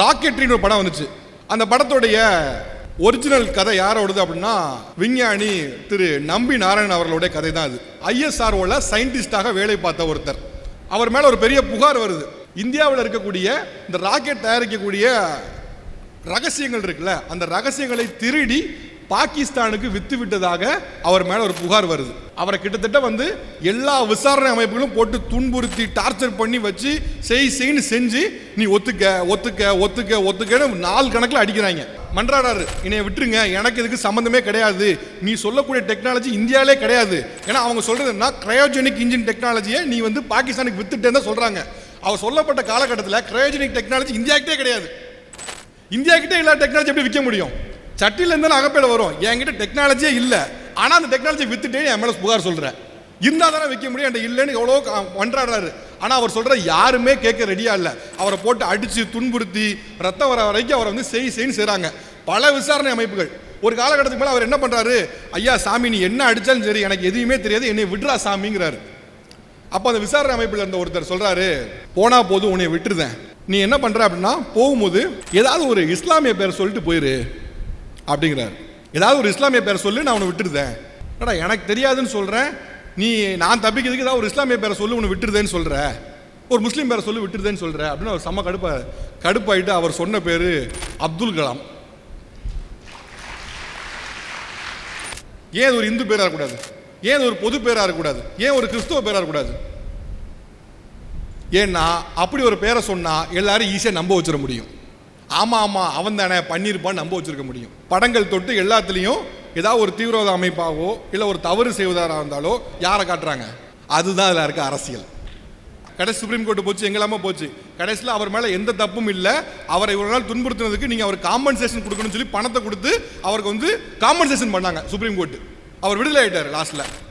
ராக்கெட்ரின்னு ஒரு படம் வந்துச்சு. அந்த படத்துடைய ஒரிஜினல் கதை யாரோடது அப்படின்னா விஞ்ஞானி திரு நம்பி நாராயணன் அவர்களுடைய கதை தான் அது. ISROல சயின்டிஸ்டாக வேலை பார்த்த ஒருத்தர். அவர் மேல ஒரு பெரிய புகார் வருது. இந்தியாவில் இருக்கக்கூடிய இந்த ராக்கெட் தயாரிக்கக்கூடிய ரகசியங்கள் இருக்குல்ல, அந்த ரகசியங்களை திருடி பாகிஸ்தானுக்கு வித்து விட்டதாக அவர் மேல ஒரு புகார் வருது. அவரை கிட்டத்தட்ட எல்லா விசாரணை அமைப்புகளும் போட்டு துன்புறுத்தி டார்ச்சர் பண்ணி வச்சு செய்ன்னு செஞ்சு நீ ஒத்துக்க ஒத்துக்க ஒத்துக்க ஒத்துக்கன்னு நாள் கணக்கில் அடிக்கிறாங்க. மன்றாடாரு, என்னைய விட்டுருங்க, எனக்கு இதுக்கு சம்பந்தமே கிடையாது, நீ சொல்லக்கூடிய டெக்னாலஜி இந்தியாவிலே கிடையாது. ஏன்னா அவங்க சொல்றதுன்னா கிரையோஜெனிக் இன்ஜின் டெக்னாலஜியை நீ பாகிஸ்தானுக்கு வித்துட்டேன்னு தான் சொல்றாங்க. அவர் சொல்லப்பட்ட காலகட்டத்தில் கிரையோஜெனிக் டெக்னாலஜி இந்தியாக்கிட்டே கிடையாது. இந்தியா கிட்டே எல்லா டெக்னாலஜி எப்படி விற்க முடியும்? சட்டில இருந்தாலும் அகப்பேல வரும். என்கிட்ட டெக்னாலஜியே இல்லை, ஆனால் அந்த டெக்னாலஜி வித்துட்டே என் மேலே புகார் சொல்கிறேன். இருந்தால் தானே விற்க முடியும், என்கிட்ட இல்லைன்னு எவ்வளோ மன்றாடுறாரு. ஆனால் அவர் சொல்கிற யாருமே கேட்க ரெடியா இல்லை. அவரை போட்டு அடித்து துன்புறுத்தி ரத்தம் வர வரைக்கும் அவரை செய்ன்னு செய்கிறாங்க பல விசாரணை அமைப்புகள். ஒரு காலகட்டத்துக்கு மேலே அவர் என்ன பண்ணுறாரு, ஐயா சாமி நீ என்ன அடித்தாலும் சரி எனக்கு எதுவுமே தெரியாது, என்னை விட்றா சாமிங்கிறாரு. அப்போ அந்த விசாரணை அமைப்பில் இருந்த ஒருத்தர் சொல்கிறாரு, போனா போதும் உன்னை விட்டுருதேன், நீ என்ன பண்ணுற அப்படின்னா போகும்போது ஏதாவது ஒரு இஸ்லாமிய பேர் சொல்லிட்டு போயிரு அப்படிங்கிறார். ஏதாவது ஒரு இஸ்லாமிய பேரை சொல்லி நான் உன்னை விட்டுருதேன். எனக்கு தெரியாதுன்னு சொல்கிறேன், நீ நான் தப்பிக்கிறதுக்கு ஏதாவது ஒரு இஸ்லாமிய பேரை சொல்லி உன்னை விட்டுருதேன்னு சொல்கிற, ஒரு முஸ்லீம் பேரை சொல்லி விட்டுருதேன்னு சொல்கிற அப்படின்னு அவர் செம்ம கடுப்பாயிட்டு அவர் சொன்ன பேர் அப்துல் கலாம். ஏன் ஒரு இந்து பேராக இருக்கக்கூடாது? ஏன் ஒரு பொது பேராக இருக்கக்கூடாது? ஏன் ஒரு கிறிஸ்துவ பேராக இருக்கக்கூடாது? ஏன்னா அப்படி ஒரு பேரை சொன்னால் எல்லாரும் ஈஸியாக நம்ப வச்சிட முடியும். ஆமாம் ஆமாம் அவன் தானே பண்ணியிருப்பான்னு நம்ப வச்சிருக்க முடியும். படங்கள் தொட்டு எல்லாத்துலேயும் ஏதாவது ஒரு தீவிரவாத அமைப்பாகவோ இல்லை ஒரு தவறு செய்வதாக இருந்தாலோ யாரை காட்டுறாங்க? அதுதான் அதில் இருக்க அரசியல். கடைசி சுப்ரீம் கோர்ட்டு போச்சு, எங்கெல்லாமோ போச்சு. கடைசியில் அவர் மேலே எந்த தப்பும் இல்லை. அவரை ஒரு நாள் துன்புறுத்தினதுக்கு நீங்கள் அவர் காம்பன்சேஷன் கொடுக்கணும்னு சொல்லி பணத்தை கொடுத்து அவருக்கு காம்பன்சேஷன் பண்ணாங்க சுப்ரீம் கோர்ட்டு. அவர் விடுதலை ஆகிட்டார் லாஸ்ட்டில்.